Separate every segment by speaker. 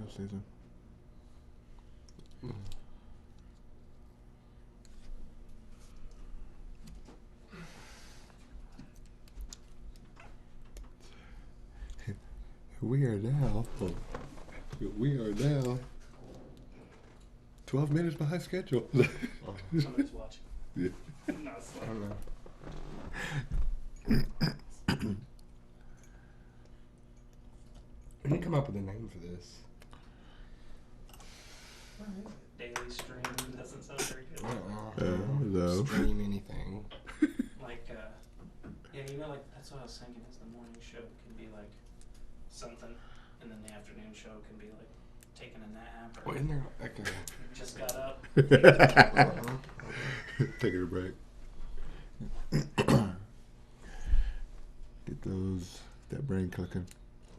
Speaker 1: radio season. We are now 12 minutes behind schedule.
Speaker 2: Somebody's watching.
Speaker 1: Yeah.
Speaker 2: No, it's
Speaker 3: I don't know. We need to come up with a name for this.
Speaker 2: daily stream doesn't sound very good.
Speaker 1: No.
Speaker 3: Stream anything.
Speaker 2: Like, yeah, you know, like, that's what I was thinking is the morning show can be like something, and then the afternoon show can be like taking a nap or
Speaker 3: Well, isn't there like a...
Speaker 2: just got up.
Speaker 1: Taking a break. Get that brain cooking.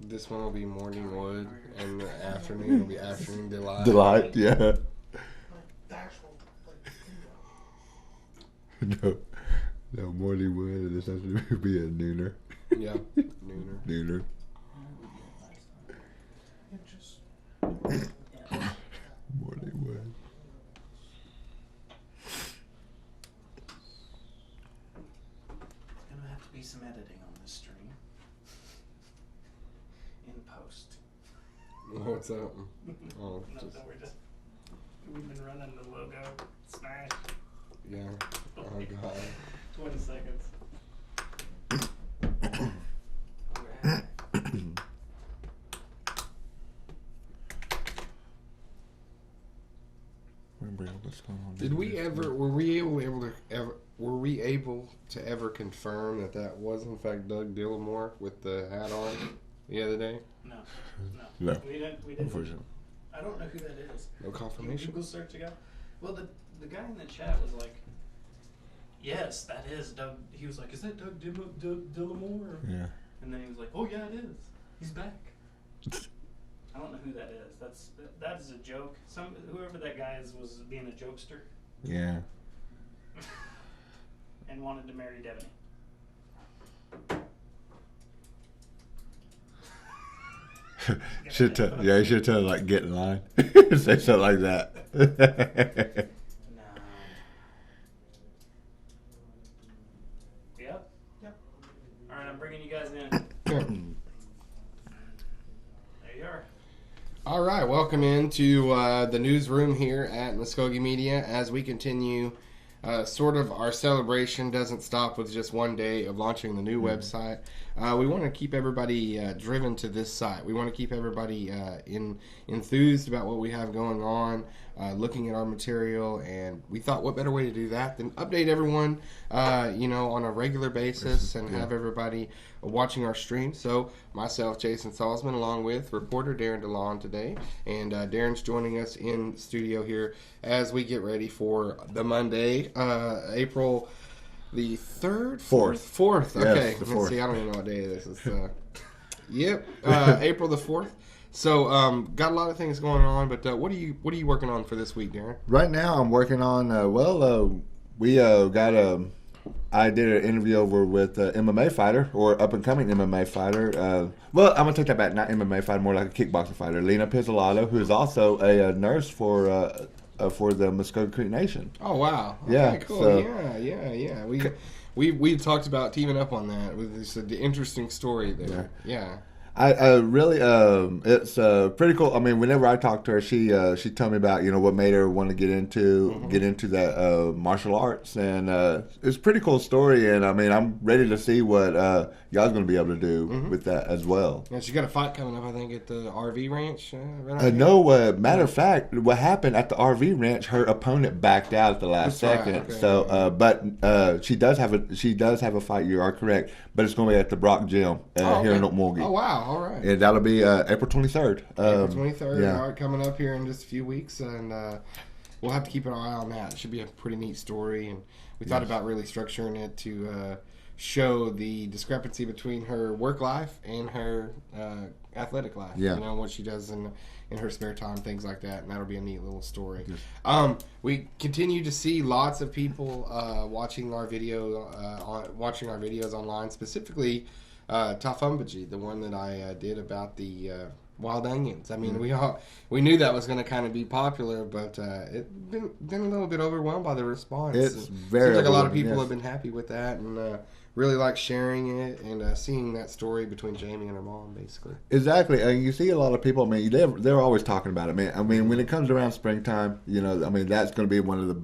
Speaker 3: This one will be Morning Wood, and the afternoon will be Afternoon Delight.
Speaker 1: Delight, yeah.
Speaker 4: Like the actual, like,
Speaker 1: No, morning wood, and this has to be a nooner.
Speaker 3: Yeah, nooner.
Speaker 1: Nooner.
Speaker 4: it just,
Speaker 1: Morning wood.
Speaker 2: There's gonna have to be some editing on this stream. In post.
Speaker 3: What's up? Oh,
Speaker 2: Nothing, we've been running the logo smash.
Speaker 3: yeah. Oh, God.
Speaker 2: 20 seconds.
Speaker 1: Remember what's going on?
Speaker 3: Did we ever? Were we able to ever confirm that was in fact Doug Dillamore with the hat on the other day?
Speaker 2: No.
Speaker 1: No.
Speaker 2: We didn't.
Speaker 1: Unfortunately.
Speaker 2: I don't know who that is.
Speaker 3: No
Speaker 2: Can you
Speaker 3: confirmation.
Speaker 2: Google search the guy? Well, the guy in the chat was like, yes, that is Doug. He was like, is that Doug Dillamore?
Speaker 1: Yeah.
Speaker 2: And then he was like, oh yeah, it is. He's back. I don't know who that is. That is a joke. Whoever that guy is was being a jokester
Speaker 1: Yeah.
Speaker 2: and wanted to marry Devaney.
Speaker 1: You should tell like get in line. Say something like that.
Speaker 2: No. Yep.
Speaker 4: Yep.
Speaker 2: All right, I'm bringing you guys in. There you are.
Speaker 3: All right, welcome into the newsroom here at Mvskoke Media as we continue. Sort of our celebration doesn't stop with just one day of launching the new website. We want to keep everybody driven to this site. We want to keep everybody enthused about what we have going on, looking at our material, and we thought what better way to do that than update everyone, on a regular basis and have everybody watching our stream. So myself, Jason Salzman, along with reporter Darren DeLon today, and Darren's joining us in studio here as we get ready for the Monday, April the 3rd?
Speaker 1: Fourth.
Speaker 3: Okay.
Speaker 1: Yes, the
Speaker 3: Let's
Speaker 1: 4th.
Speaker 3: see, I don't even know what day this is. April the 4th. So, got a lot of things going on, but what are you working on for this week, Darren?
Speaker 1: Right now, I'm working on. I did an interview over with MMA fighter or up and coming MMA fighter. Well, I'm gonna take that back. Not MMA fighter, more like a kickboxing fighter. Lena Pizzolato, who is also a nurse for the Mvskoke Creek Nation.
Speaker 3: Oh wow! Okay,
Speaker 1: Yeah,
Speaker 3: cool.
Speaker 1: so-
Speaker 3: Yeah. We talked about teaming up on that. It's an interesting story there. Yeah.
Speaker 1: I really it's pretty cool. I mean, whenever I talk to her, she told me about what made her want to get into that martial arts, and it's a pretty cool story. And I mean, I'm ready to see what y'all's going to be able to do with that as well.
Speaker 3: Yeah, she's got a fight coming up, I think, at the RV ranch. Right out
Speaker 1: No, matter of fact, what happened at the RV ranch, her opponent backed out at the last
Speaker 3: That's right,
Speaker 1: second.
Speaker 3: okay.
Speaker 1: So, but she does have a fight. You are correct, but it's going to be at the Brock Gym here in Okmulgee.
Speaker 3: Oh wow! All right.
Speaker 1: And that'll be April 23rd.
Speaker 3: April 23rd,
Speaker 1: yeah.
Speaker 3: all right, coming up here in just a few weeks, and we'll have to keep an eye on that. It should be a pretty neat story, and we thought about really structuring it to show the discrepancy between her work life and her athletic life.
Speaker 1: Yeah.
Speaker 3: What she does in her spare time, things like that, and that'll be a neat little story.
Speaker 1: Yes.
Speaker 3: We continue to see lots of people watching our videos online, specifically Tafumbaji, the one that I did about the wild onions. I mean, we knew that was going to kind of be popular, but it been a little bit overwhelmed by the response.
Speaker 1: It's
Speaker 3: and
Speaker 1: very
Speaker 3: seems like a lot of
Speaker 1: overwhelming,
Speaker 3: people
Speaker 1: yes.
Speaker 3: have been happy with that and really like sharing it and seeing that story between Jamie and her mom, basically.
Speaker 1: Exactly, and you see a lot of people. I mean, they're always talking about it, man. I mean, when it comes around springtime, you know, I mean, that's going to be one of the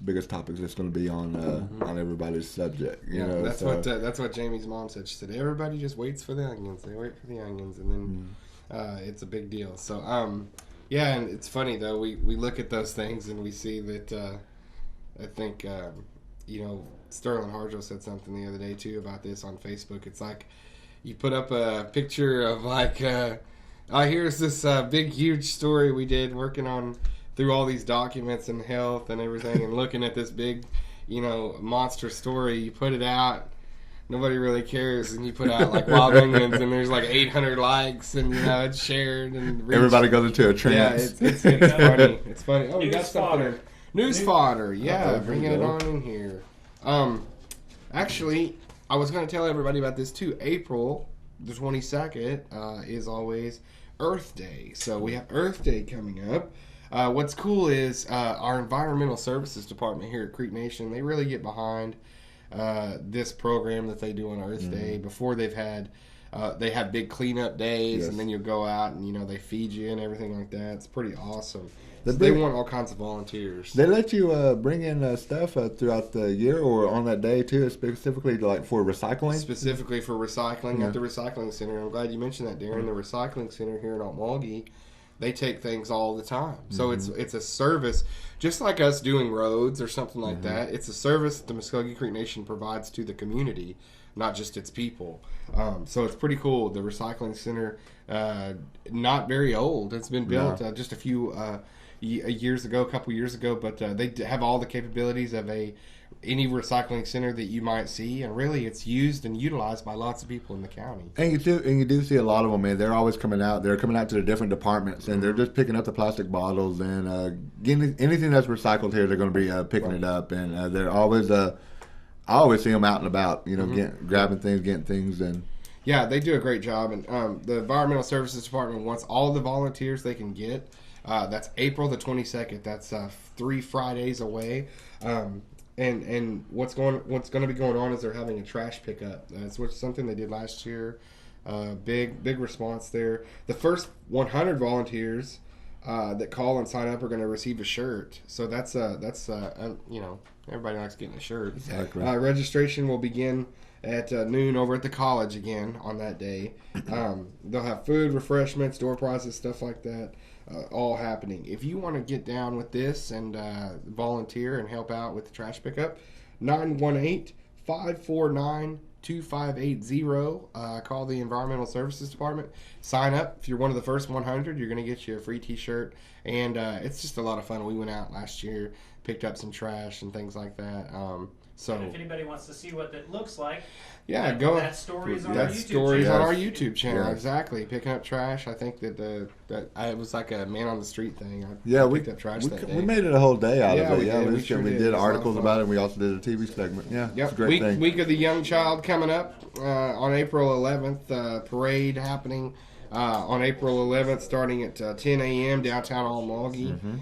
Speaker 1: biggest topics that's going to be on everybody's subject. You know,
Speaker 3: that's what Jamie's mom said. She said everybody just waits for the onions. They wait for the onions, and then it's a big deal. So yeah, and it's funny though. We look at those things and we see that I think you know, Sterling Harjo said something the other day too about this on Facebook. It's like you put up a picture of like, here's this big huge story we did working on through all these documents and health and everything, and looking at this big, you know, monster story. You put it out, nobody really cares, and you put out like wild onions, and there's like 800 likes, and you know it's shared and reached.
Speaker 1: everybody goes into a trance.
Speaker 3: Yeah, it's funny. It's funny. Oh, we got
Speaker 2: News
Speaker 3: something.
Speaker 2: fodder.
Speaker 3: News fodder. Yeah,
Speaker 1: Okay,
Speaker 3: bringing
Speaker 1: there
Speaker 3: it
Speaker 1: you go.
Speaker 3: on in here. Actually, I was going to tell everybody about this too. April the 22nd is always Earth Day, so we have Earth Day coming up. What's cool is our environmental services department here at Creek Nation, they really get behind this program that they do on Earth Day. Before they have big cleanup days,
Speaker 1: Yes.
Speaker 3: and then you go out and, you know, they feed you and everything like that. It's pretty awesome.
Speaker 1: The
Speaker 3: So they
Speaker 1: big-
Speaker 3: want all kinds of volunteers.
Speaker 1: They let you bring in stuff throughout the year or on that day too, specifically like for recycling.
Speaker 3: Specifically for recycling
Speaker 1: Yeah.
Speaker 3: at the recycling center. I'm glad you mentioned that, Darren. The recycling center here in Altmalgi, they take things all the time. So it's a service, just like us doing roads or something like that. It's a service that the Mvskoke Creek Nation provides to the community, not just its people. So it's pretty cool. The recycling center, not very old. It's been built just a few years ago, a couple years ago, but they have all the capabilities of any recycling center that you might see, and really it's used and utilized by lots of people in the county.
Speaker 1: And you do see a lot of them, man. They're always coming out. They're coming out to the different departments, and they're just picking up the plastic bottles and getting anything that's recycled here. They're going to be picking it up, and they're always. I always see them out and about. You know, grabbing things, getting things, and
Speaker 3: Yeah, they do a great job, and the Environmental Services Department wants all the volunteers they can get. That's April the 22nd. That's 3 Fridays away. And what's going to be going on is they're having a trash pickup. That's something they did last year. Big response there. The first 100 volunteers that call and sign up are going to receive a shirt. So that's you know, everybody likes getting a shirt.
Speaker 1: Exactly.
Speaker 3: Registration will begin at noon over at the college again on that day. They'll have food, refreshments, door prizes, stuff like that. All happening. If you want to get down with this and volunteer and help out with the trash pickup, 918-549-2580. Call the Environmental Services Department. Sign up. If you're one of the first 100, you're going to get you a free t-shirt. And it's just a lot of fun. We went out last year, picked up some trash and things like that. So
Speaker 2: And if anybody wants to see what that looks like,
Speaker 3: yeah,
Speaker 2: that story's on our
Speaker 3: that
Speaker 2: YouTube
Speaker 3: story's
Speaker 2: channel.
Speaker 3: on our YouTube channel.
Speaker 1: Yes.
Speaker 3: Exactly, picking up trash. I think that it was like a man on the street thing. I
Speaker 1: we
Speaker 3: picked up trash that day.
Speaker 1: we made it a whole day out
Speaker 3: Yeah,
Speaker 1: of it.
Speaker 3: we
Speaker 1: Yeah,
Speaker 3: did.
Speaker 1: we
Speaker 3: We sure
Speaker 1: we
Speaker 3: did.
Speaker 1: did
Speaker 3: It was a lot of
Speaker 1: articles
Speaker 3: fun.
Speaker 1: about it. And we also did a TV segment. Yeah, it's a great thing.
Speaker 3: Week of the Young Child coming up on April 11th. Parade happening on April 11th, starting at 10 a.m. downtown Altmalgi.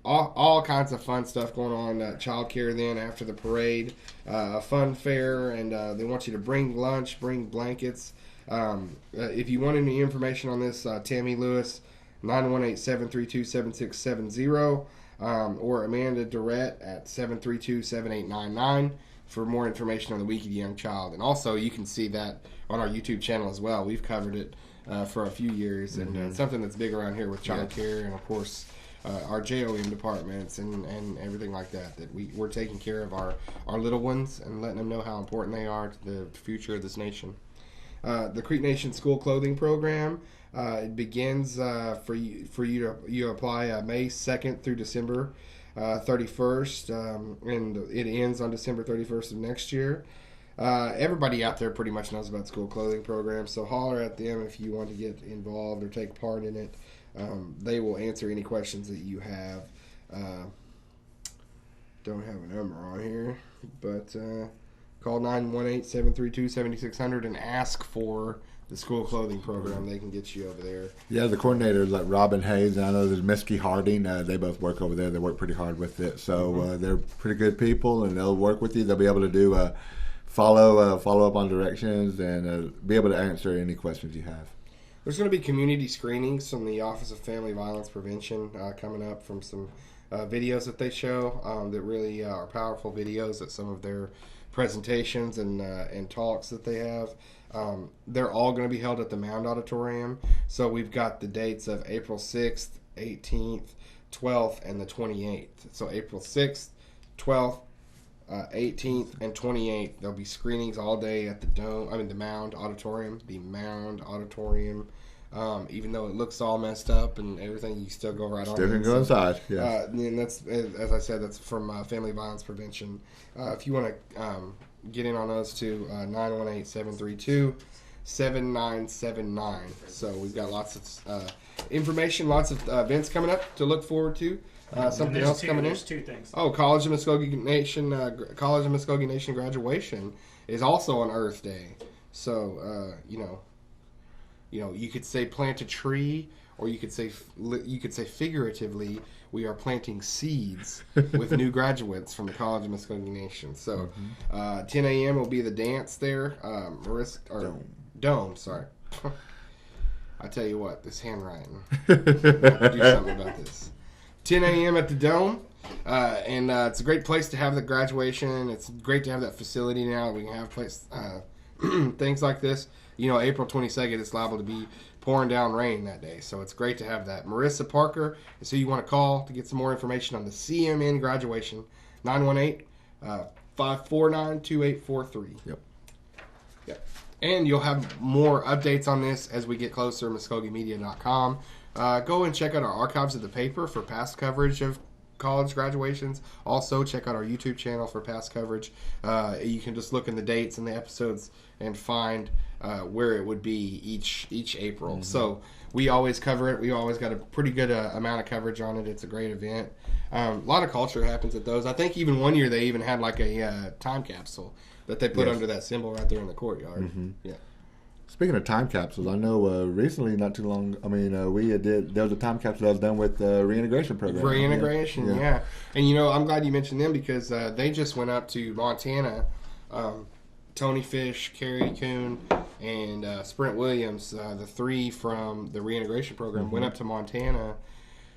Speaker 3: All kinds of fun stuff going on. Child care then after the parade, a fun fair, and they want you to bring lunch, bring blankets. If you want any information on this, Tammy Lewis, 918-732-7670, or Amanda Durrett at 732-7899 for more information on the Week of the Young Child. And also, you can see that on our YouTube channel as well. We've covered it for a few years, and it's something that's big around here with child care and, of course, our JOM departments and everything like that, that we're taking care of our little ones and letting them know how important they are to the future of this nation. The Creek Nation School Clothing Program, it begins for you apply May 2nd through December 31st, and it ends on December 31st of next year. Everybody out there pretty much knows about school clothing programs, so holler at them if you want to get involved or take part in it. They will answer any questions that you have. Don't have a number on here, but call 918-732-7600 and ask for the school clothing program, they can get you over there.
Speaker 1: Yeah, the coordinators like Robin Hayes, and I know there's Misky Harding. They both work over there. They work pretty hard with it. So they're pretty good people, and they'll work with you. They'll be able to do follow up on directions and be able to answer any questions you have.
Speaker 3: There's going to be community screenings from the Office of Family Violence Prevention coming up from some videos that they show that really are powerful videos at some of their presentations and talks that they have. They're all going to be held at the Mound Auditorium. So we've got the dates of April 6th, 18th, 12th, and the 28th. So April 6th, 12th, 18th, and 28th. There'll be screenings all day at the Mound Auditorium. The Mound Auditorium. Even though it looks all messed up and everything, you still go right on.
Speaker 1: Still can go inside. Yeah.
Speaker 3: And that's, as I said, that's from Family Violence Prevention. If you want to get in on those too, 918-732-7979. So we've got lots of information, lots of events coming up to look forward to. Something else coming in.
Speaker 2: There's two things.
Speaker 3: Oh, College of Mvskoke Nation graduation is also on Earth Day. So you could say plant a tree, or you could say figuratively, we are planting seeds with new graduates from the College of Mvskoke Nation. So 10 a.m. will be the dance there. Dome. Sorry. I tell you what, this handwriting. I have to do something about this. 10 a.m. at the Dome. And it's a great place to have the graduation. It's great to have that facility now. We can have things like this. April 22nd, it's liable to be pouring down rain that day. So it's great to have that. Marissa Parker is who you want to call to get some more information on the CMN graduation. 918-549-2843.
Speaker 1: Yep.
Speaker 3: And you'll have more updates on this as we get closer. MvskokeMedia.com. Go and check out our archives of the paper for past coverage of college graduations. Also, check out our YouTube channel for past coverage. You can just look in the dates and the episodes and find where it would be each April. So we always cover it. We always got a pretty good amount of coverage on it. It's a great event. A lot of culture happens at those. I think even one year they even had like a time capsule that they put under that symbol right there in the courtyard. Yeah.
Speaker 1: Speaking of time capsules, I know recently, not too long. I mean, there was a time capsule that was done with the reintegration program.
Speaker 3: Reintegration, yeah. And I'm glad you mentioned them because they just went up to Montana. Tony Fish, Carrie Coon, and Sprint Williams, the three from the reintegration program, went up to Montana.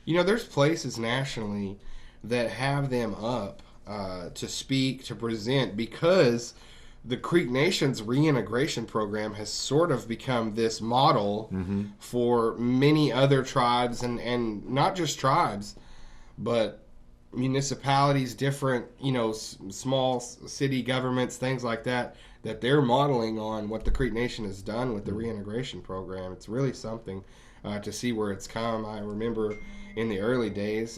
Speaker 3: There's places nationally that have them up to speak, to present, because the Creek Nation's reintegration program has sort of become this model for many other tribes, and not just tribes, but municipalities, different, small city governments, things like that they're modeling on what the Creek Nation has done with the reintegration program. It's really something to see where it's come. I remember in the early days,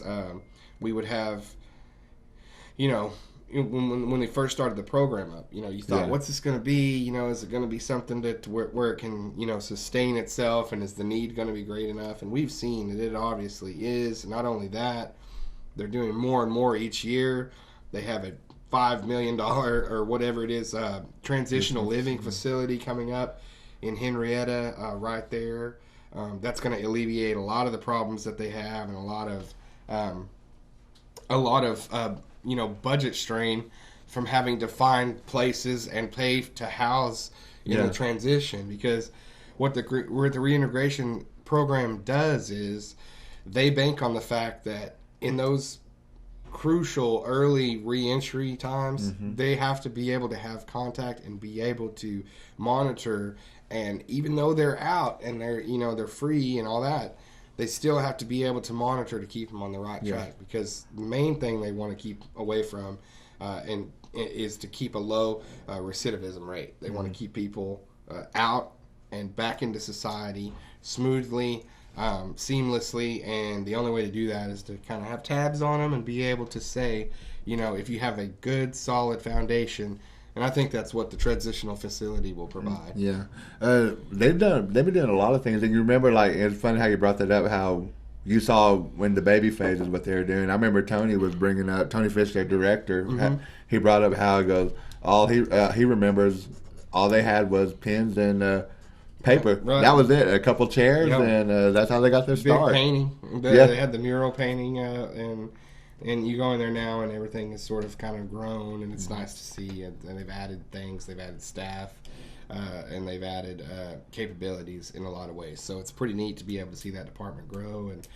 Speaker 3: we would have, when they first started the program up, you thought, what's this going to be? Is it going to be something that where it can, sustain itself, and is the need going to be great enough? And we've seen that it obviously is. Not only that, they're doing more and more each year. They have a $5 million or whatever it is transitional living facility coming up in Henrietta, right there. That's going to alleviate a lot of the problems that they have, and a lot of budget strain from having to find places and pay to house in the transition. Because what the reintegration program does is they bank on the fact that in those crucial early reentry times, they have to be able to have contact and be able to monitor. And even though they're out and they're free and all that, they still have to be able to monitor to keep them on the right track, because the main thing they want to keep away from is to keep a low recidivism rate. They want to keep people out and back into society smoothly, seamlessly, and the only way to do that is to kind of have tabs on them and be able to say, if you have a good, solid foundation. And I think that's what the transitional facility will provide. Yeah,
Speaker 1: they've been doing a lot of things. And you remember, it's funny how you brought that up. How you saw when the baby phase is what they were doing. I remember Tony was bringing up, Tony Fish, their director. He brought up how it goes. All he remembers, all they had was pens and paper.
Speaker 3: Right.
Speaker 1: That was it. A couple chairs,
Speaker 3: Yep.
Speaker 1: and that's how they got their
Speaker 3: Big
Speaker 1: start.
Speaker 3: painting.
Speaker 1: Yeah.
Speaker 3: They had the mural painting, and you go in there now, and everything is sort of kind of grown, and it's nice to see. And they've added things. They've added staff, and they've added capabilities in a lot of ways. So it's pretty neat to be able to see that department grow and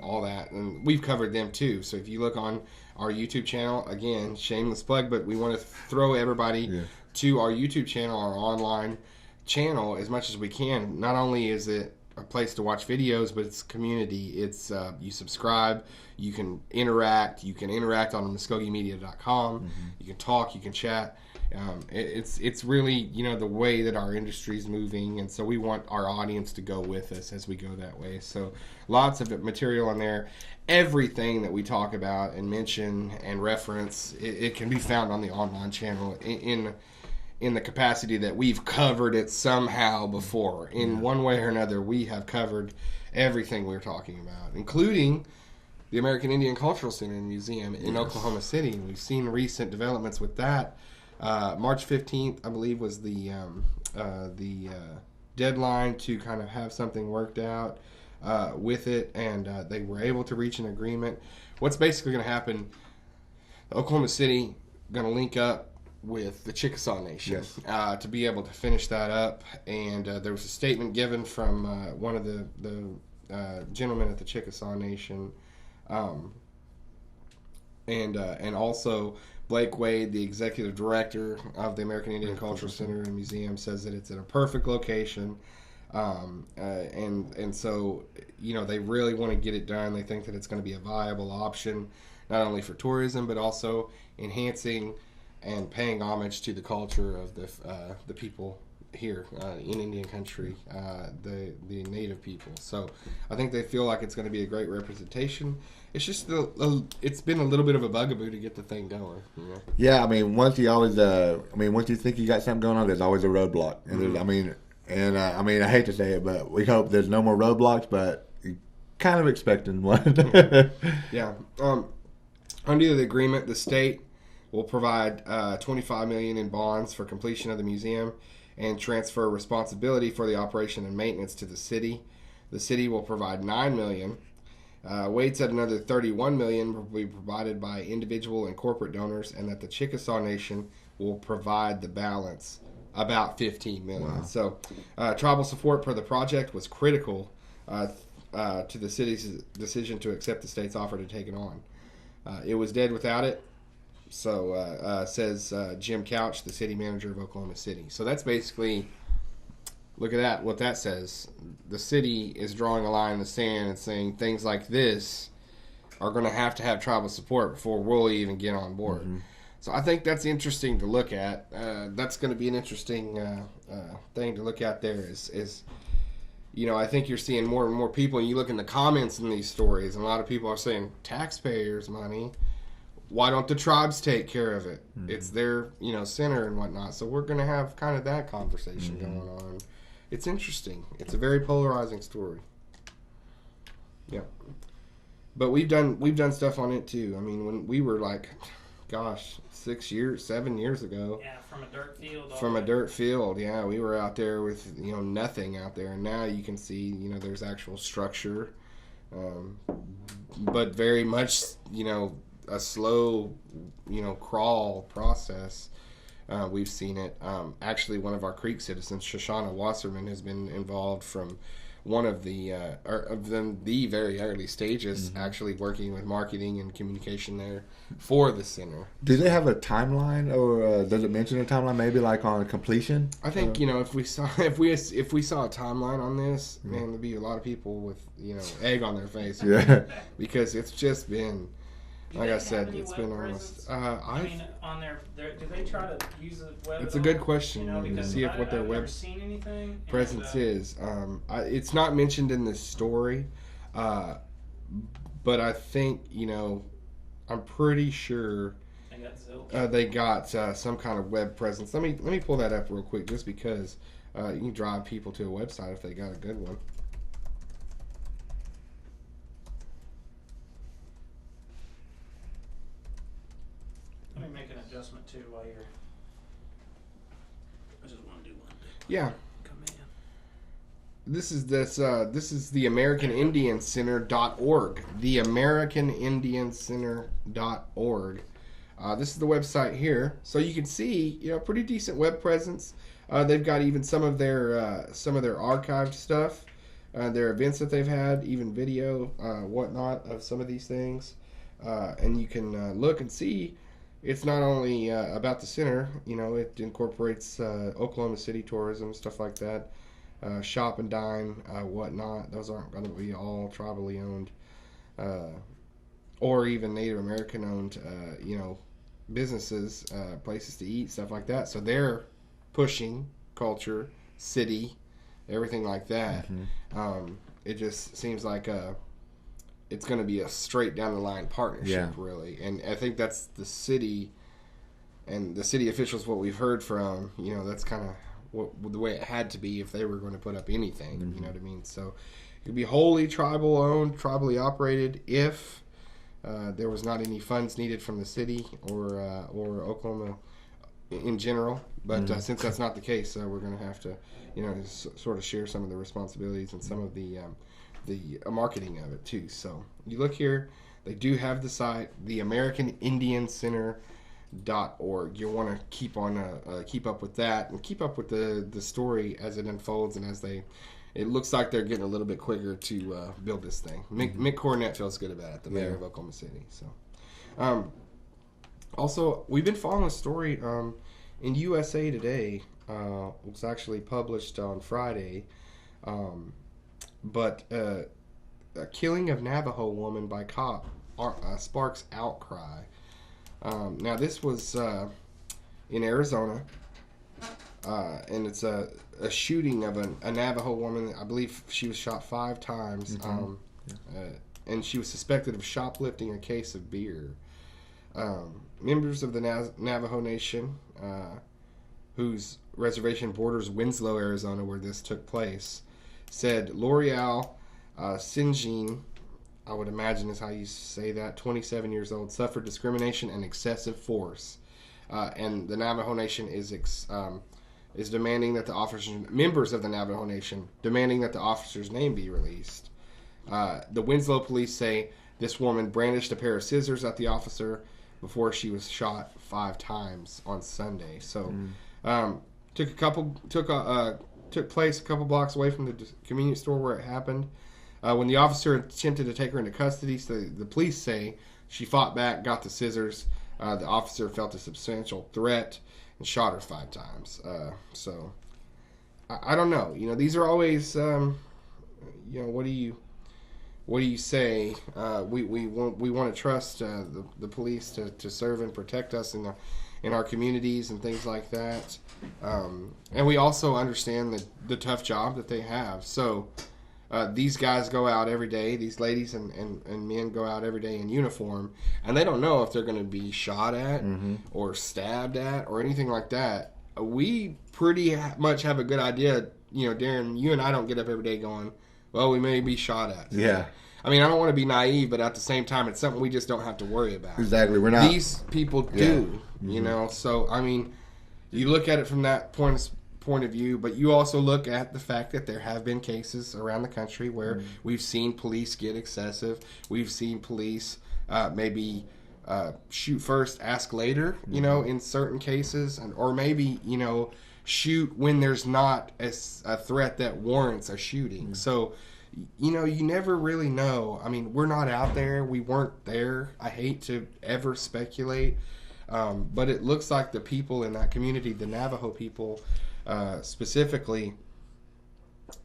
Speaker 3: all that. And we've covered them too. So if you look on our YouTube channel, again, shameless plug, but we want to throw everybody to our YouTube channel, our online channel, as much as we can. Not only is it a place to watch videos, but it's community. It's you subscribe, you can interact on MvskokeMedia.com. You can talk, you can chat. It's really the way that our industry is moving, and so we want our audience to go with us as we go that way. So lots of material on there. Everything that we talk about and mention and reference, it can be found on the online channel in the capacity that we've covered it somehow before. In one way or another, we have covered everything we're talking about, including the American Indian Cultural Center and Museum in Oklahoma City. We've seen recent developments with that. March 15th, I believe, was the deadline to kind of have something worked out with it, and they were able to reach an agreement. What's basically going to happen, Oklahoma City going to link up with the Chickasaw Nation to be able to finish that up. And there was a statement given from one of the gentlemen at the Chickasaw Nation, and also Blake Wade, the executive director of the American Indian Cultural Center and Museum, says that it's in a perfect location. And so they really want to get it done. They think that it's going to be a viable option, not only for tourism, but also enhancing and paying homage to the culture of the people here in Indian country, the native people. So I think they feel like it's going to be a great representation. It's just it's been a little bit of a bugaboo to get the thing going.
Speaker 1: Yeah, I mean, once you think you got something going on, there's always a roadblock. And I hate to say it, but we hope there's no more roadblocks, but you're kind of expecting one.
Speaker 3: Yeah. Under the agreement, the state will provide $25 million in bonds for completion of the museum and transfer responsibility for the operation and maintenance to the city. The city will provide $9 million. Wade said another $31 million will be provided by individual and corporate donors, and that the Chickasaw Nation will provide the balance, about $15 million. Wow. So tribal support for the project was critical to the city's decision to accept the state's offer to take it on. It was dead without it. So says Jim Couch, the city manager of Oklahoma City. So that's basically, look at that, what that says. The city is drawing a line in the sand and saying things like this are going to have tribal support before we'll even get on board. Mm-hmm. So I think that's interesting to look at. That's going to be an interesting thing to look at there is I think you're seeing more and more people, and you look in the comments in these stories, and a lot of people are saying, taxpayers' money, why don't the tribes take care of it? Mm-hmm. It's their, center and whatnot. So we're going to have kind of that conversation going on. It's interesting. It's a very polarizing story. Yeah. But we've done stuff on it too. I mean, when we were 7 years ago.
Speaker 2: Yeah, from a dirt field.
Speaker 3: From a dirt field, yeah. We were out there with, nothing out there. And now you can see, there's actual structure. But very much, a slow, crawl process. We've seen it. Actually, one of our Creek citizens, Shoshana Wasserman, has been involved from one of the very early stages, actually working with marketing and communication there for the center.
Speaker 1: Do they have a timeline, or does it mention a timeline? Maybe on completion.
Speaker 3: I think if we saw a timeline on this, man, there'd be a lot of people with egg on their face.
Speaker 1: Yeah,
Speaker 3: because it's just been. Like I said, it's been almost.
Speaker 2: On their, do they try to use the web?
Speaker 3: It's a good question.
Speaker 2: Because
Speaker 3: see what their web presence is. It's not mentioned in this story, but I think I'm pretty sure they got some kind of web presence. Let me pull that up real quick, just because you can drive people to a website if they got a good one.
Speaker 2: Let me make an adjustment too while you're. I just want to do one thing.
Speaker 3: Yeah.
Speaker 2: Come in.
Speaker 3: This is the AmericanIndianCenter.org. The AmericanIndianCenter.org. This is the website here, so you can see, pretty decent web presence. They've got even some of their archived stuff, their events that they've had, even video, whatnot of some of these things, and you can look and see. It's not only about the center, it incorporates Oklahoma City tourism, stuff like that, shop and dine, whatnot. Those aren't going to be all tribally owned, or even Native American owned, businesses, places to eat, stuff like that. So they're pushing culture, city, everything like that. Mm-hmm. It just seems like it's going to be a straight down the line partnership, really. And I think that's the city and the city officials, what we've heard from, that's kind of the way it had to be if they were going to put up anything. Mm-hmm. You know what I mean? So it would be wholly tribal owned, tribally operated if there was not any funds needed from the city or Oklahoma in general. But since that's not the case, we're going to have to, sort of share some of the responsibilities and some of the marketing of it too. So you look here, they do have the site, the AmericanIndianCenter.org. You'll want to keep up with that and keep up with the story as it unfolds and as it looks like they're getting a little bit quicker to build this thing. Mick Cornett feels good about it, the mayor of Oklahoma City. So, also, we've been following a story in USA Today. It was actually published on Friday. But a killing of Navajo woman by cop sparks outcry. Now, this was in Arizona, and it's a shooting of a Navajo woman. I believe she was shot 5 times, and she was suspected of shoplifting a case of beer. Members of the Navajo Nation, whose reservation borders Winslow, Arizona, where this took place, said L'Oreal Sinjin, I would imagine is how you say that, 27 years old, suffered discrimination and excessive force. And the Navajo Nation is demanding that members of the Navajo Nation, demanding that the officer's name be released. The Winslow police say this woman brandished a pair of scissors at the officer before she was shot 5 times on Sunday. So, took place a couple blocks away from the convenience store where it happened. When the officer attempted to take her into custody, so the police say she fought back, got the scissors. The officer felt a substantial threat and shot her 5 times. So I don't know. These are always, what do you say? We want to trust the police to serve and protect us in our communities and things like that. And we also understand the tough job that they have. So these guys go out every day, these ladies and men go out every day in uniform, and they don't know if they're going to be shot at or stabbed at or anything like that. We pretty much have a good idea. Darren, you and I don't get up every day going, well, we may be shot at.
Speaker 1: Yeah.
Speaker 3: I mean, I don't want to be naive, but at the same time, it's something we just don't have to worry about.
Speaker 1: Exactly. We're not.
Speaker 3: These people do, So, I mean, you look at it from that point of view, but you also look at the fact that there have been cases around the country where we've seen police get excessive. We've seen police maybe shoot first, ask later, in certain cases, or maybe, shoot when there's not a threat that warrants a shooting. So, you never really know. I mean, we're not out there. We weren't there. I hate to ever speculate. But it looks like the people in that community, the Navajo people specifically,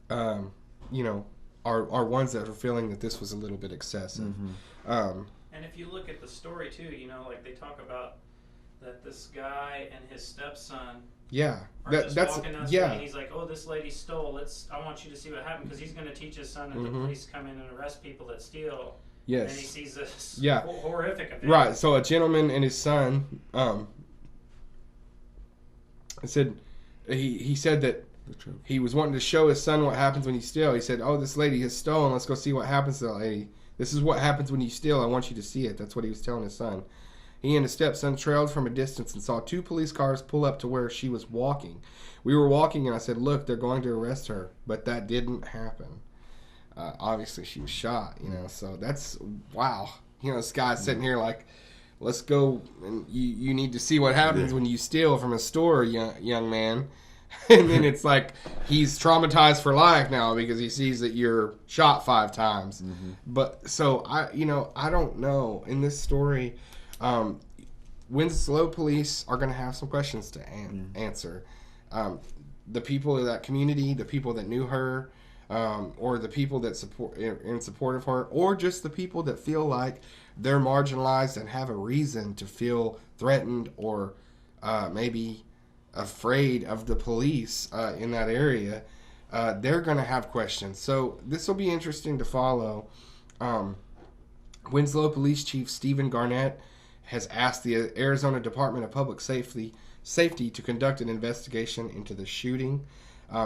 Speaker 3: are ones that are feeling that this was a little bit excessive.
Speaker 2: And if you look at the story too, they talk about that this guy and his stepson that's walking down the street, and he's like, "Oh, this lady stole. I want you to see what happened," because he's going to teach his son that the police come in and arrest people that steal. Yes. And he sees this horrific event.
Speaker 3: Right. So a gentleman and his son, said that he was wanting to show his son what happens when you steal. He said, "Oh, this lady has stolen. Let's go see what happens to that lady. This is what happens when you steal. I want you to see it." That's what he was telling his son. He and his stepson trailed from a distance and saw 2 police cars pull up to where she was walking. We were walking, and I said, look, they're going to arrest her. But that didn't happen. Obviously, she was shot, so that's, wow. This guy's sitting here like, let's go, and you need to see what happens when you steal from a store, young man. And then it's like he's traumatized for life now because he sees that you're shot 5 times. Mm-hmm. But so I don't know. In this story, Winslow police are going to have some questions to answer. The people of that community, the people that knew her, or the people that in support of her, or just the people that feel like they're marginalized and have a reason to feel threatened or maybe afraid of the police in that area, they're going to have questions. So this will be interesting to follow. Winslow Police Chief Stephen Garnett has asked the Arizona Department of Public Safety to conduct an investigation into the shooting.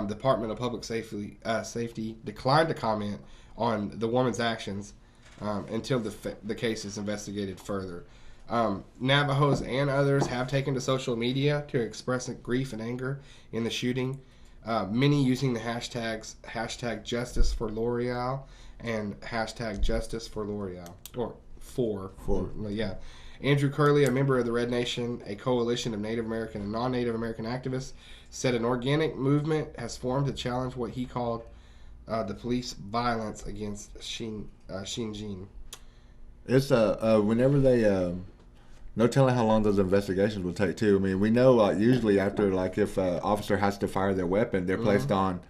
Speaker 3: Department of Public Safety declined to comment on the woman's actions until the case is investigated further. Navajos and others have taken to social media to express grief and anger in the shooting. Many using the hashtag Justice for L'Oreal and hashtag Justice for L'Oreal, or for. Yeah. Andrew Curley, a member of the Red Nation, a coalition of Native American and non-Native American activists, said an organic movement has formed to challenge what he called the police violence against Xinjiang.
Speaker 1: It's whenever they no telling how long those investigations will take too. I mean, we know usually after, like, if an officer has to fire their weapon, they're placed on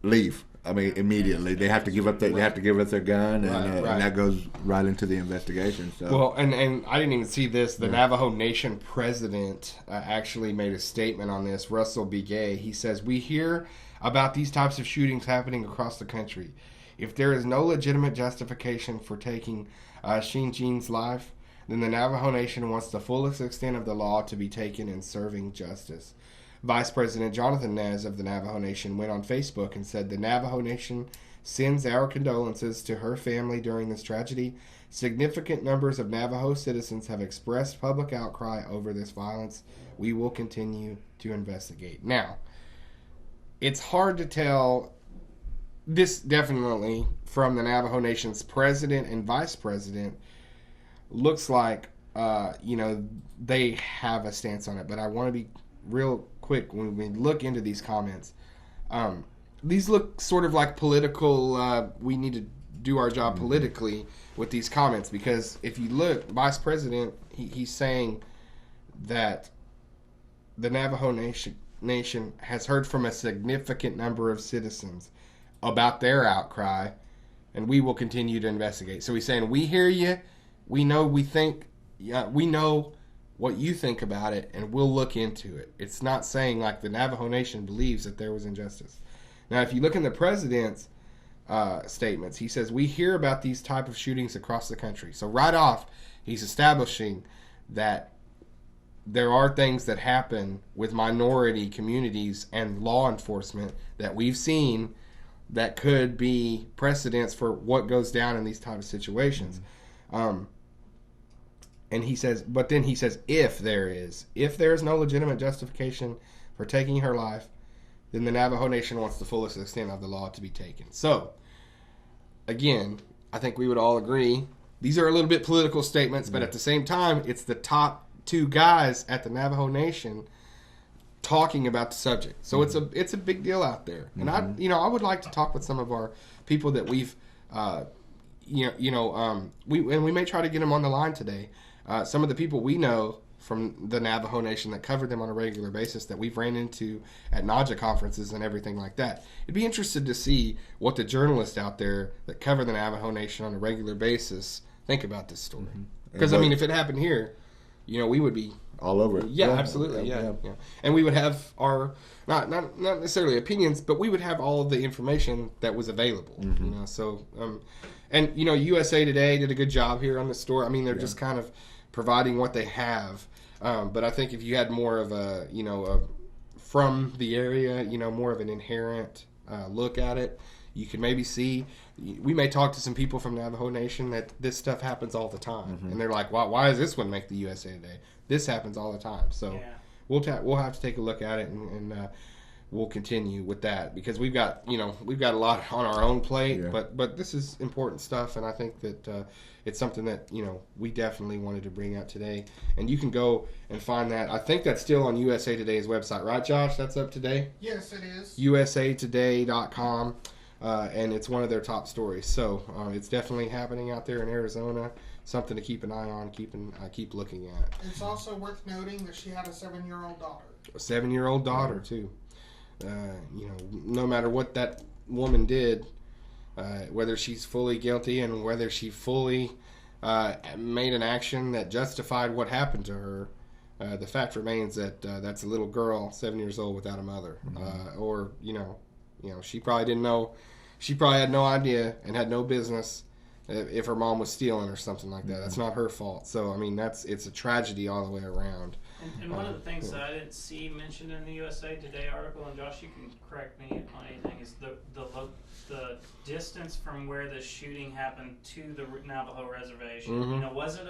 Speaker 1: leave. I mean, immediately they have to give up their gun, and that goes right into the investigation. So.
Speaker 3: Well, and I didn't even see this. The Navajo Nation president actually made a statement on this. Russell B. Gay. He says, "We hear about these types of shootings happening across the country. If there is no legitimate justification for taking Xinjiang's life, then the Navajo Nation wants the fullest extent of the law to be taken in serving justice." Vice President Jonathan Nez of the Navajo Nation went on Facebook and said, "The Navajo Nation sends our condolences to her family during this tragedy. Significant numbers of Navajo citizens have expressed public outcry over this violence. We will continue to investigate." Now, it's hard to tell. This definitely, from the Navajo Nation's president and vice president, looks like, they have a stance on it. But I want to be real quick when we look into these comments. These look sort of like political, we need to do our job politically with these comments. Because if you look, Vice President, he's saying that the Navajo Nation has heard from a significant number of citizens about their outcry, and we will continue to investigate. So he's saying, we hear you, we know what you think about it, and we'll look into it. It's not saying like the Navajo Nation believes that there was injustice. Now, if you look in the president's statements, he says, "We hear about these type of shootings across the country." So right off, he's establishing that there are things that happen with minority communities and law enforcement that we've seen that could be precedents for what goes down in these type of situations. And he says, but then he says, if there is no legitimate justification for taking her life, then the Navajo Nation wants the fullest extent of the law to be taken. So, again, I think we would all agree, these are a little bit political statements, but at the same time, it's the top 2 guys at the Navajo Nation talking about the subject. So it's a big deal out there. And I would like to talk with some of our people that we've we may try to get them on the line today. Some of the people we know from the Navajo Nation that cover them on a regular basis that we've ran into at NAJA conferences and everything like that. It'd be interested to see what the journalists out there that cover the Navajo Nation on a regular basis think about this story. Because, I mean, if it happened here, we would be
Speaker 1: all over it.
Speaker 3: Yeah, absolutely. Yeah. And we would have our, not necessarily opinions, but we would have all of the information that was available. So, and, USA Today did a good job here on the story. I mean, they're just kind of providing what they have. But I think if you had more of from the area, more of an inherent look at it, you can maybe see. We may talk to some people from Navajo Nation that this stuff happens all the time, and they're like, "Why does this one make the USA Today? This happens all the time." So we'll have to take a look at it, and we'll continue with that because we've got a lot on our own plate, but this is important stuff, and I think that it's something that we definitely wanted to bring out today. And you can go and find that. I think that's still on USA Today's website, right, Josh? That's up today.
Speaker 4: Yes, it is.
Speaker 3: USAtoday.com. And it's one of their top stories. So it's definitely happening out there in Arizona. Something to keep an eye on, keep looking at.
Speaker 4: It's also worth noting that she had a 7-year-old daughter.
Speaker 3: A 7-year-old daughter, too. No matter what that woman did, whether she's fully guilty and whether she fully made an action that justified what happened to her, the fact remains that that's a little girl, 7 years old, without a mother. Or she probably didn't know. She probably had no idea and had no business if her mom was stealing or something like that. That's not her fault. So, I mean, it's a tragedy all the way around.
Speaker 2: And one of the things that I didn't see mentioned in the USA Today article, and Josh, you can correct me on anything, is the distance from where the shooting happened to the Navajo reservation. Was it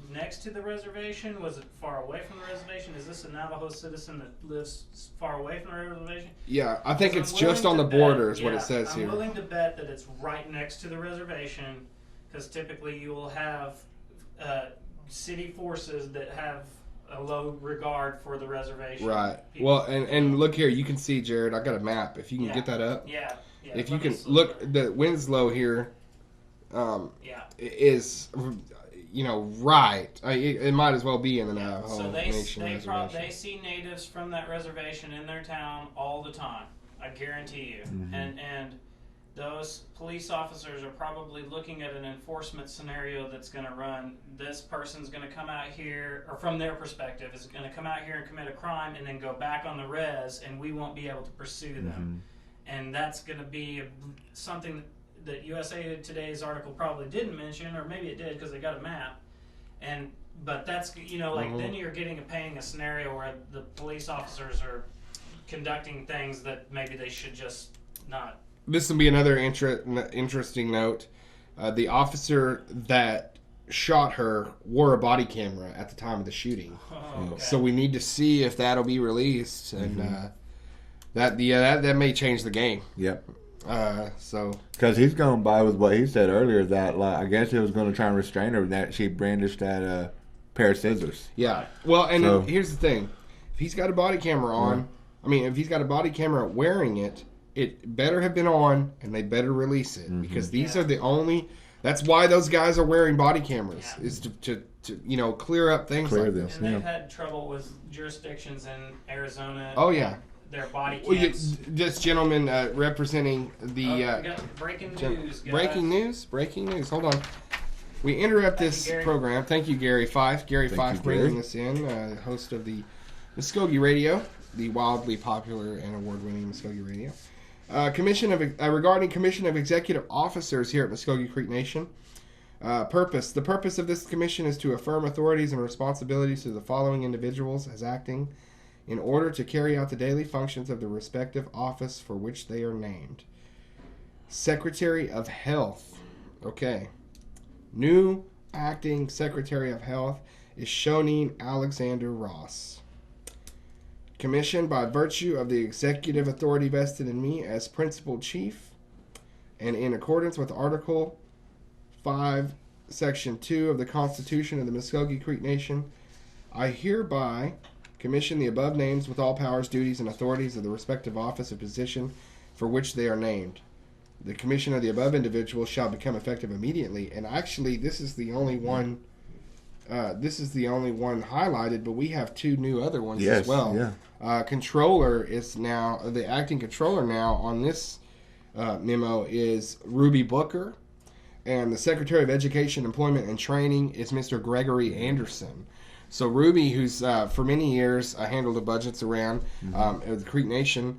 Speaker 2: next to the reservation? Was it far away from the reservation? Is this a Navajo citizen that lives far away from the reservation?
Speaker 3: Yeah, I think it's just on the border is what it says here.
Speaker 2: I'm willing to bet that it's right next to the reservation because typically you will have city forces that have a low regard for the reservation.
Speaker 3: Right. Well, and look here, you can see, Jared, I got a map. If you can get that up.
Speaker 2: Yeah.
Speaker 3: If you can look, the Winslow here is, right. It might as well be in the Navajo Nation reservation.
Speaker 2: They see natives from that reservation in their town all the time. I guarantee you. And those police officers are probably looking at an enforcement scenario that's going to run, this person's going to come out here, or from their perspective, is going to come out here and commit a crime and then go back on the res, and we won't be able to pursue them. And that's going to be something that USA Today's article probably didn't mention, or maybe it did because they got a map. But that's, then you're painting a scenario where the police officers are conducting things that maybe they should just not.
Speaker 3: This will be another interesting note. The officer that shot her wore a body camera at the time of the shooting. So we need to see if that'll be released, and that may change the game.
Speaker 1: Yep.
Speaker 3: Because
Speaker 1: he's going by with what he said earlier that I guess he was going to try and restrain her, and that she brandished that pair of scissors.
Speaker 3: Yeah. Well, and here's the thing: if he's got a body camera on, if he's got a body camera wearing it. It better have been on, and they better release it because these are the only. That's why those guys are wearing body cameras is to clear up things like this.
Speaker 2: And they've had trouble with jurisdictions in Arizona.
Speaker 3: Oh yeah,
Speaker 2: their body cams.
Speaker 3: This gentleman representing the.
Speaker 2: We got breaking news. Guys.
Speaker 3: Breaking news. Hold on. We interrupt this program. Thank you, Gary Fife. Gary Fife bringing us in, host of the Mvskoke Radio, the wildly popular and award-winning Mvskoke Radio. Regarding Commission of Executive Officers here at Mvskoke Creek Nation. Purpose. The purpose of this commission is to affirm authorities and responsibilities to the following individuals as acting in order to carry out the daily functions of the respective office for which they are named. Secretary of Health. Okay. New acting Secretary of Health is Shoneen Alexander Ross. Commissioned by virtue of the executive authority vested in me as Principal Chief, and in accordance with Article 5, Section 2 of the Constitution of the Mvskoke Creek Nation, I hereby commission the above names with all powers, duties, and authorities of the respective office or position for which they are named. The commission of the above individuals shall become effective immediately. And actually, this is the only one. Highlighted, but we have two new other ones as well. Yeah. Controller is now the acting controller now on this memo is Ruby Booker, and the Secretary of Education, Employment, and Training is Mr. Gregory Anderson. So Ruby, who's for many years handled the budgets around the Creek Nation,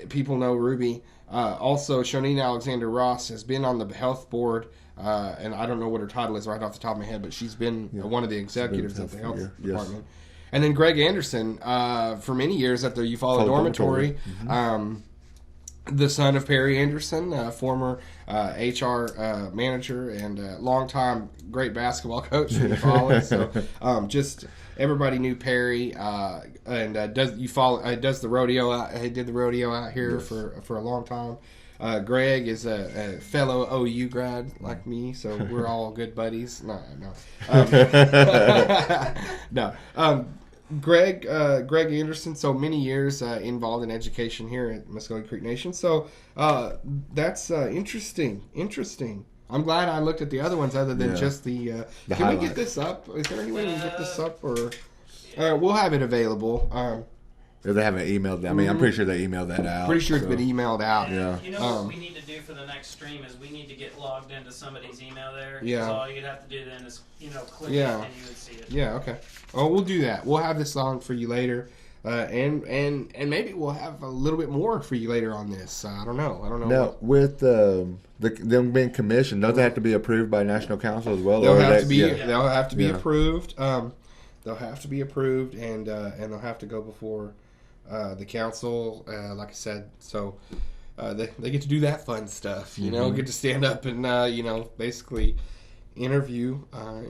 Speaker 3: people know Ruby. Also, Shoneen Alexander Ross has been on the health board. And I don't know what her title is right off the top of my head, but she's been one of the executives at the health department. And then Greg Anderson, for many years at the Eufaula Dormitory, the son of Perry Anderson, former HR manager and longtime great basketball coach in college. So just everybody knew Perry, and does the rodeo out? He did the rodeo out here for a long time. Greg is a fellow OU grad like me, so we're all good buddies. No. No. Greg Anderson, so many years involved in education here at Mvskoke Creek Nation. So that's interesting. I'm glad I looked at the other ones other than just the can highlights. We get this up? Is there any way we can get this up? Or we'll have it available.
Speaker 1: If they haven't emailed that. I mean, I'm pretty sure they emailed that out.
Speaker 3: Pretty sure it's been emailed out.
Speaker 2: Yeah. You know what we need to do for the next stream is we need to get logged into somebody's email there.
Speaker 3: Yeah.
Speaker 2: So all you'd have to do then is, click it and you would see it.
Speaker 3: Yeah, okay. Oh, we'll do that. We'll have this on for you later. And maybe we'll have a little bit more for you later on this. I don't know.
Speaker 1: Now, with them being commissioned, does it have to be approved by National Council as well?
Speaker 3: They'll have to be approved. They'll have to be approved, and they'll have to go before the council, like I said. So they get to do that fun stuff, get to stand up and, basically interview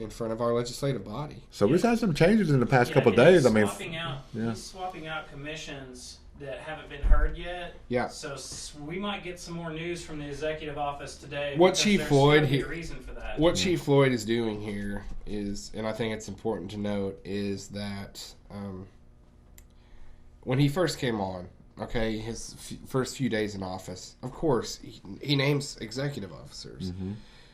Speaker 3: in front of our legislative body.
Speaker 1: So we've had some changes in the past couple of days.
Speaker 2: He's swapping out commissions that haven't been heard yet.
Speaker 3: Yeah.
Speaker 2: So we might get some more news from the executive office today.
Speaker 3: What Chief Floyd
Speaker 2: reason for that.
Speaker 3: What Chief Floyd is doing here is, and I think it's important to note, is that when he first came on, okay, his first few days in office, of course, he names executive officers. Mm-hmm.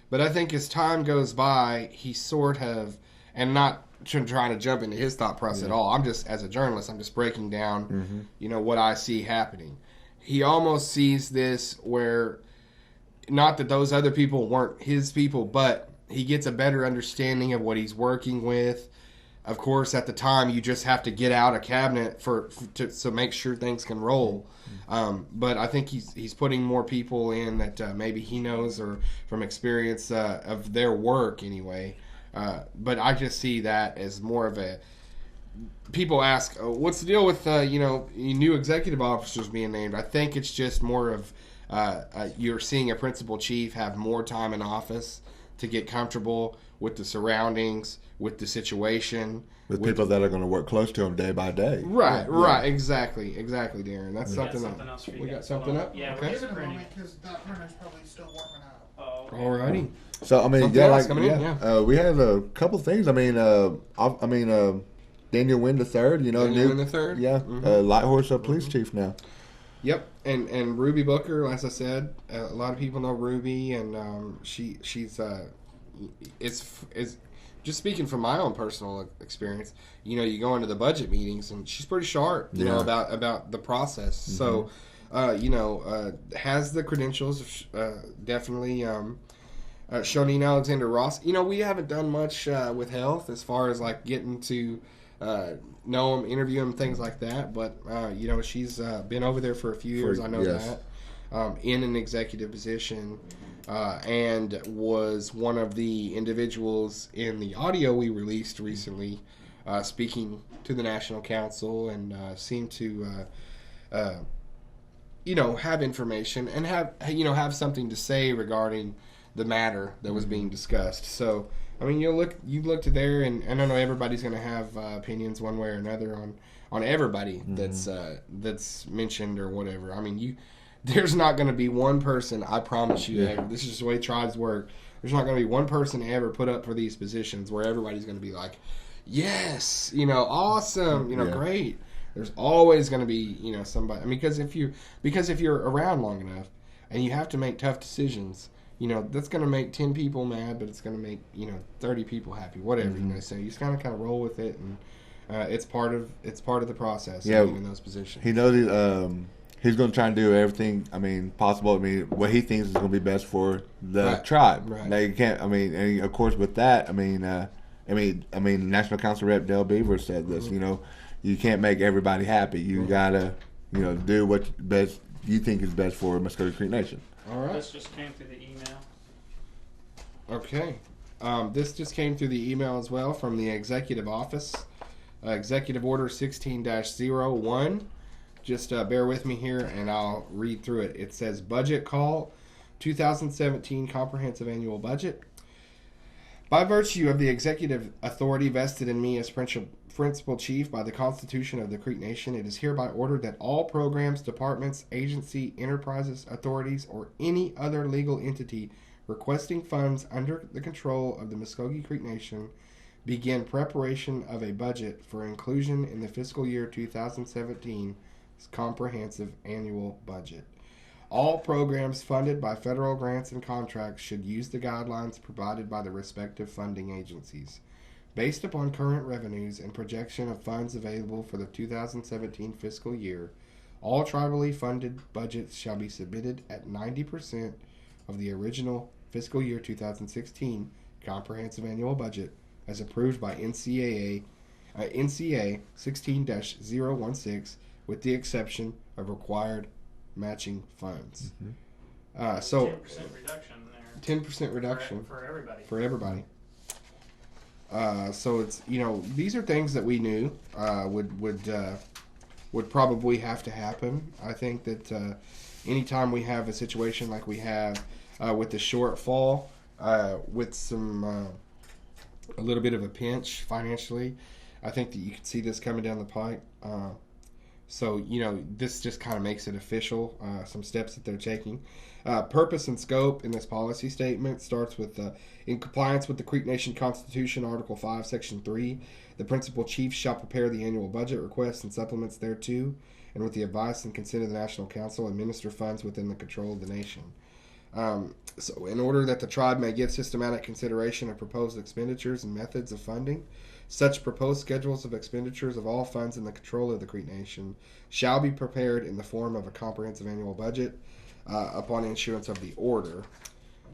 Speaker 3: But I think as time goes by, he sort of, and not trying to jump into his thought process at all. I'm just, as a journalist, I'm just breaking down, what I see happening. He almost sees this where, not that those other people weren't his people, but he gets a better understanding of what he's working with. Of course, at the time, you just have to get out a cabinet to make sure things can roll. But I think he's putting more people in that maybe he knows or from experience of their work anyway. But I just see that as more of a... People ask, what's the deal with new executive officers being named? I think it's just more of you're seeing a principal chief have more time in office to get comfortable with the surroundings, with the situation.
Speaker 1: With people that are going to work close to him day by day.
Speaker 3: Right, exactly, Darren. That's something else for you. We got something up?
Speaker 2: Yeah,
Speaker 3: okay.
Speaker 4: Give it a moment, because that printer's probably still warming up.
Speaker 2: Oh, okay.
Speaker 3: Alrighty.
Speaker 1: So, I mean, we have a couple things. I mean, Daniel Wynn III,
Speaker 3: Daniel Wynn III?
Speaker 1: Yeah, Light Horse Police Chief now.
Speaker 3: Yep, and Ruby Booker, as I said, a lot of people know Ruby, and she's just speaking from my own personal experience. You go into the budget meetings, and she's pretty sharp, you know, about the process. Mm-hmm. So, has the credentials, definitely. Shonine Alexander Ross. We haven't done much with health as far as like getting to know him, interview him, things like that. But she's been over there for a few years. I know that in an executive position, and was one of the individuals in the audio we released recently, speaking to the National Council, and seemed to have information and have something to say regarding the matter that was being discussed. So, I mean, you look to there, and I know everybody's going to have opinions one way or another on everybody that's mentioned or whatever. I mean, there's not going to be one person, I promise you, ever. This is just the way tribes work. There's not going to be one person ever put up for these positions where everybody's going to be like, yes, awesome, great. There's always going to be, somebody. I mean, because if you're around long enough and you have to make tough decisions, that's going to make 10 people mad, but it's going to make 30 people happy. Whatever so you just kind of roll with it, and it's part of the process. In those positions,
Speaker 1: he knows he's going to try and do everything. I mean, possible. I mean, what he thinks is going to be best for the tribe.
Speaker 3: Right.
Speaker 1: Now you can't. I mean, and of course with that, I mean, National Council Rep Del Beaver said this. You can't make everybody happy. You gotta, do what best you think is best for Mvskoke Creek Nation.
Speaker 2: All right. This just came through the email.
Speaker 3: Okay. This just came through the email as well from the executive office. Executive Order 16-01 Just bear with me here, and I'll read through it. It says, Budget Call, 2017 Comprehensive Annual Budget. By virtue of the executive authority vested in me as principal chief by the Constitution of the Creek Nation, it is hereby ordered that all programs, departments, agency, enterprises, authorities, or any other legal entity requesting funds under the control of the Mvskoke Creek Nation begin preparation of a budget for inclusion in the fiscal year 2017 comprehensive annual budget. All programs funded by federal grants and contracts should use the guidelines provided by the respective funding agencies. Based upon current revenues and projection of funds available for the 2017 fiscal year, all tribally funded budgets shall be submitted at 90% of the original fiscal year 2016 comprehensive annual budget as approved by NCA 16-016 with the exception of required matching funds. So
Speaker 2: 10% reduction there.
Speaker 3: 10% reduction
Speaker 2: for everybody.
Speaker 3: So it's, these are things that we knew would probably have to happen. I think that anytime we have a situation like we have with the shortfall, with some a little bit of a pinch financially, I think that you can see this coming down the pike. So, this just kind of makes it official, some steps that they're taking. Purpose and scope in this policy statement starts with, in compliance with the Creek Nation Constitution, Article 5, Section 3, the principal chief shall prepare the annual budget requests and supplements thereto, and with the advice and consent of the National Council, administer funds within the control of the nation. So in order that the tribe may give systematic consideration of proposed expenditures and methods of funding, such proposed schedules of expenditures of all funds in the control of the Creek Nation shall be prepared in the form of a comprehensive annual budget upon issuance of the order,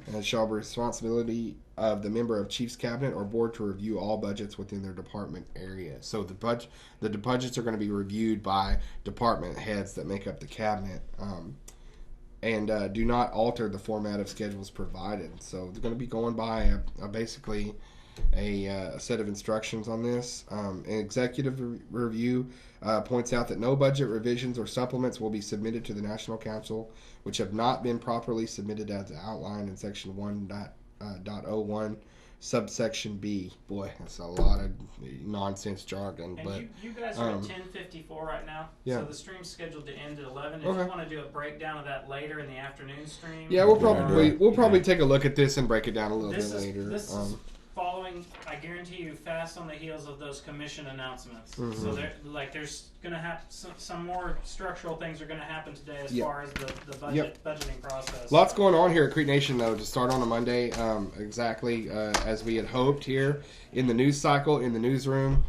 Speaker 3: and it shall be responsibility of the member of Chief's Cabinet or Board to review all budgets within their department area. So the budgets are going to be reviewed by department heads that make up the cabinet, and do not alter the format of schedules provided. So they're going to be going by basically a set of instructions on this. An executive review points out that no budget revisions or supplements will be submitted to the National Council which have not been properly submitted as outlined in Section 1.01 subsection B. Boy, that's a lot of nonsense jargon.
Speaker 2: And
Speaker 3: but
Speaker 2: you guys are at 10:54 right now.
Speaker 3: Yeah.
Speaker 2: So the stream's scheduled to end at 11. If
Speaker 3: Okay.
Speaker 2: you want to do a breakdown of that later in the afternoon stream.
Speaker 3: Yeah, we'll probably take a look at this and break it down a little bit later.
Speaker 2: This is following, I guarantee you, fast on the heels of those commission announcements.
Speaker 3: Mm-hmm.
Speaker 2: So there's going to have some more structural things are going to happen today as far as the budgeting process.
Speaker 3: Lots going on here at Creek Nation, though, to start on a Monday, exactly as we had hoped here in the news cycle, in the newsroom.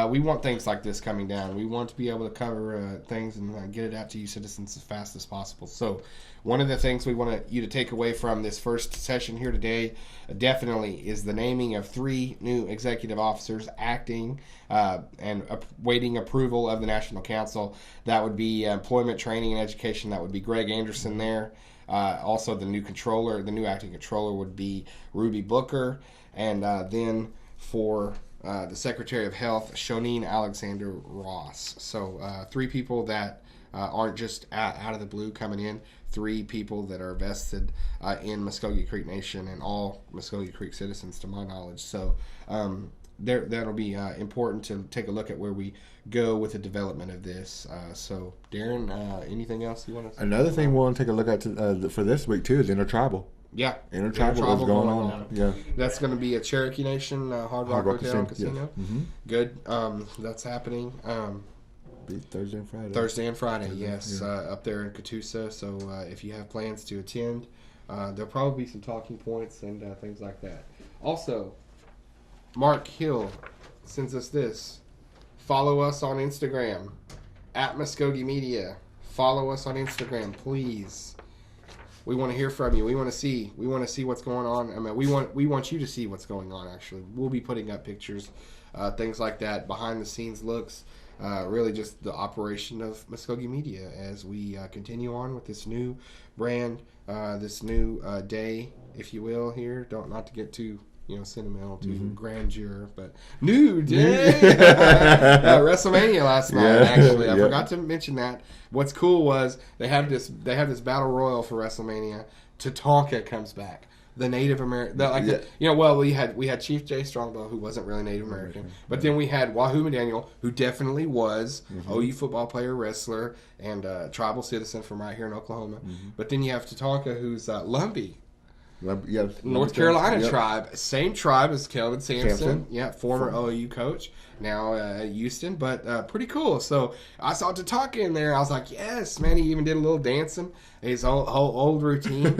Speaker 3: We want things like this coming down. We want to be able to cover things and get it out to you citizens as fast as possible. So one of the things we want you to take away from this first session here today definitely is the naming of 3 new executive officers acting and waiting approval of the National Council. That would be employment, training, and education. That would be Greg Anderson there. Also the new controller, the new acting controller would be Ruby Booker. And then for the Secretary of Health, Shoneen Alexander Ross. So 3 people that aren't just out of the blue coming in. 3 people that are vested in Mvskoke Creek Nation and all Mvskoke Creek citizens, to my knowledge. So that'll be important to take a look at where we go with the development of this. So Darren, anything else you want to say?
Speaker 1: Another thing we want to take a look at for this week too is intertribal.
Speaker 3: Yeah,
Speaker 1: Intertribal is going on. Yeah,
Speaker 3: that's going to be a Cherokee Nation Hard Rock Hotel and Casino.
Speaker 1: Yes. Mm-hmm.
Speaker 3: Good. That's happening.
Speaker 1: Be Thursday and Friday.
Speaker 3: Thursday and Friday, yes, up there in Catoosa. So if you have plans to attend, there'll probably be some talking points and things like that. Also, Mark Hill sends us this. Follow us on Instagram at Mvskoke Media. Follow us on Instagram, please. We want to hear from you. We want to see what's going on. I mean, we want you to see what's going on. Actually, we'll be putting up pictures, things like that, behind the scenes looks. Really just the operation of Mvskoke Media as we continue on with this new brand, this new day, if you will, here. Not to get too sentimental to grandeur. But New Day WrestleMania last night. Actually, I forgot to mention that. What's cool was they have this battle royal for WrestleMania. Tatanka comes back. The Native American, we had Chief Jay Strongbow, who wasn't really Native American, but then we had Wahoo McDaniel, who definitely was OU football player, wrestler, and tribal citizen from right here in Oklahoma. But then you have Tatanka, who's Lumbee. North Carolina tribe, same tribe as Kelvin Sampson. Yeah, former OU coach, now at Houston, but pretty cool. So I saw Tatanka in there. I was like, yes, man. He even did a little dancing, his whole old routine.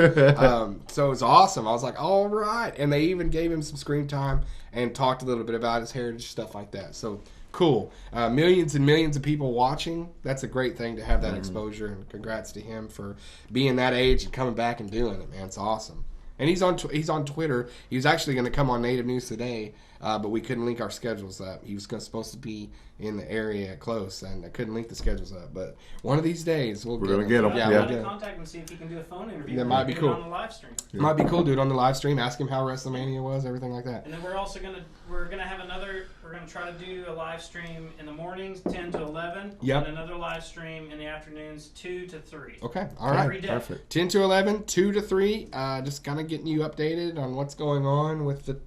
Speaker 3: So it was awesome. I was like, all right. And they even gave him some screen time and talked a little bit about his heritage, stuff like that. So cool. Millions and millions of people watching. That's a great thing to have that exposure. And congrats to him for being that age and coming back and doing it, man. It's awesome. And he's on Twitter. He was actually going to come on Native News Today, but we couldn't link our schedules up. He was supposed to be in the area close, and I couldn't link the schedules up. But one of these days, we're going to get him.
Speaker 2: Yeah, we'll contact him and see if he can do a phone interview.
Speaker 3: That might be cool.
Speaker 2: On the live stream.
Speaker 3: Yeah. Might be cool. Do it on the live stream. Ask him how WrestleMania was, everything like that.
Speaker 2: And then we're also gonna have another. We're gonna try to do a live stream in the mornings, 10 to 11.
Speaker 3: Yep.
Speaker 2: And another live stream in the afternoons, 2 to 3.
Speaker 3: Okay. All right.
Speaker 2: Every day.
Speaker 3: Perfect. 10 to 11, 2 to 3. Just kind of getting you updated on what's going on with the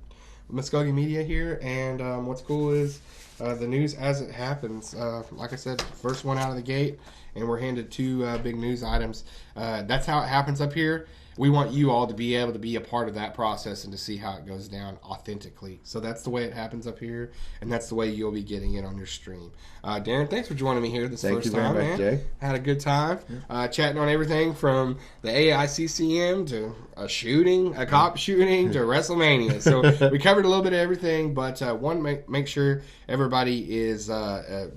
Speaker 3: Mvskoke Media here, and what's cool is the news as it happens. Like I said, first one out of the gate, and we're handed 2 big news items. That's how it happens up here. We want you all to be able to be a part of that process and to see how it goes down authentically. So that's the way it happens up here, and that's the way you'll be getting it on your stream. Darren, thanks for joining me here this first time, man. Jay. Had a good time chatting on everything from the AICCM to a cop shooting to WrestleMania. So we covered a little bit of everything, but make sure everybody is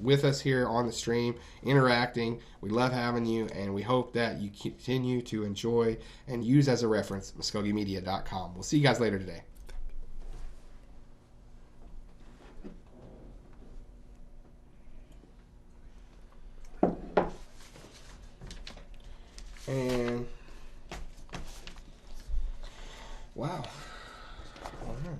Speaker 3: with us here on the stream, interacting. We love having you, and we hope that you continue to enjoy and use as a reference MvskokeMedia.com. We'll see you guys later today. And wow. All right.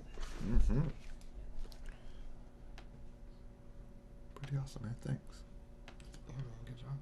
Speaker 1: Pretty awesome, man. Thanks.
Speaker 3: Yeah, man, good job.